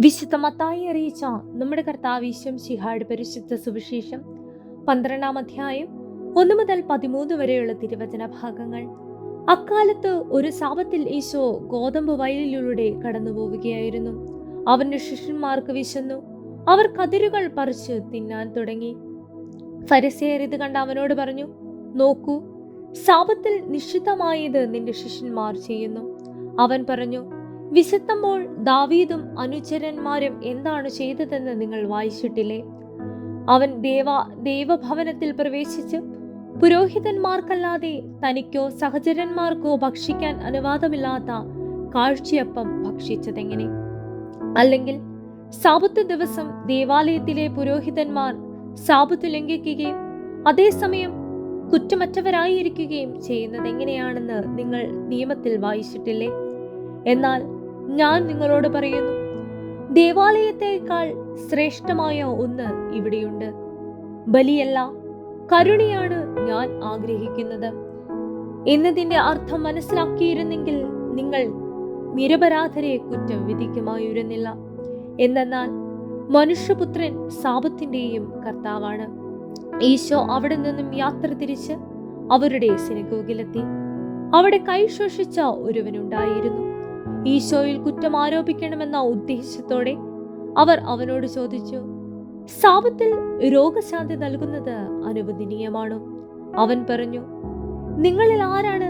വിശുദ്ധ മത്തായി അറിയിച്ച നമ്മുടെ കർത്താവ് ഈശോമിശിഹായുടെ പരിശുദ്ധ സുവിശേഷം 12-ാം അധ്യായം 1 മുതൽ 13 വരെയുള്ള തിരുവചന ഭാഗങ്ങൾ. അക്കാലത്ത് ഒരു സാപത്തിൽ ഈശോ ഗോതമ്പ് വയലിലൂടെ കടന്നു പോവുകയായിരുന്നു. അവന്റെ ശിഷ്യന്മാർക്ക് വിശന്നു. അവർ കതിരുകൾ പറിച്ച് തിന്നാൻ തുടങ്ങി. ഫരിസേയർ ഇത് കണ്ട് അവനോട് പറഞ്ഞു, നോക്കൂ, സാപത്തിൽ നിഷിദ്ധമായത് നിന്റെ ശിഷ്യന്മാർ ചെയ്യുന്നു. അവൻ പറഞ്ഞു, വിശുദ്ധമ്പോൾ ദാവീദും അനുചരന്മാരും എന്താണ് ചെയ്തതെന്ന് നിങ്ങൾ വായിച്ചിട്ടില്ലേ? അവൻ ദൈവഭവനത്തിൽ പ്രവേശിച്ച് പുരോഹിതന്മാർക്കല്ലാതെ തനിക്കോ സഹചരന്മാർക്കോ ഭക്ഷിക്കാൻ അനുവാദമില്ലാത്ത കാഴ്ചയപ്പം ഭക്ഷിച്ചതെങ്ങനെ? അല്ലെങ്കിൽ സാബത്ത് ദിവസം ദേവാലയത്തിലെ പുരോഹിതന്മാർ സാബത്ത് ലംഘിക്കുകയും അതേസമയം കുറ്റമറ്റവരായിരിക്കുകയും ചെയ്യുന്നത് എങ്ങനെയാണെന്ന് നിങ്ങൾ നിയമത്തിൽ വായിച്ചിട്ടില്ലേ? എന്നാൽ ഞാൻ നിങ്ങളോട് പറയുന്നു, ദേവാലയത്തേക്കാൾ ശ്രേഷ്ഠമായ ഒന്ന് ഇവിടെയുണ്ട്. ബലിയല്ല, കരുണയാണ് ഞാൻ ആഗ്രഹിക്കുന്നത് എന്നതിന്റെ അർത്ഥം മനസ്സിലാക്കിയിരുന്നെങ്കിൽ നിങ്ങൾ നിരപരാധരെ കുറ്റം വിധിക്കുമായിരുന്നില്ല. എന്തെന്നാൽ മനുഷ്യപുത്രൻ സാപത്തിന്റെയും കർത്താവാണ്. ഈശോ അവിടെ നിന്നും യാത്ര തിരിച്ച് അവരുടെ സിനഗോഗിലെത്തി. അവിടെ കൈ ശോഷിച്ച ഒരുവനുണ്ടായിരുന്നു. ഈശോയിൽ കുറ്റം ആരോപിക്കണമെന്ന ഉദ്ദേശത്തോടെ അവർ അവനോട് ചോദിച്ചു, സാപത്തിൽ രോഗശാന്തി നൽകുന്നത് അനുവദനീയമാണോ? അവൻ പറഞ്ഞു, നിങ്ങളിൽ ആരാണ്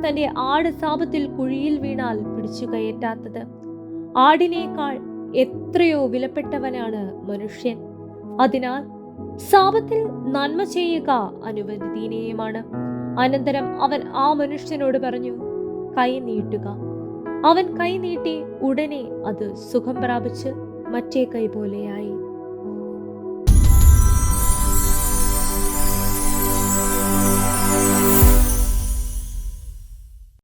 തന്റെ ആട് സാപത്തിൽ കുഴിയിൽ വീണാൽ പിടിച്ചു കയറ്റാത്തത്? ആടിനേക്കാൾ എത്രയോ വിലപ്പെട്ടവനാണ് മനുഷ്യൻ. അതിനാൽ സാപത്തിൽ നന്മ ചെയ്യുക അനുവദനീയമാണ്. അനന്തരം അവൻ ആ മനുഷ്യനോട് പറഞ്ഞു, കൈ നീട്ടുക. അവൻ കൈ നീട്ടി. ഉടനെ അത് സുഖം പ്രാപിച്ച് മറ്റേ കൈ പോലെയായി.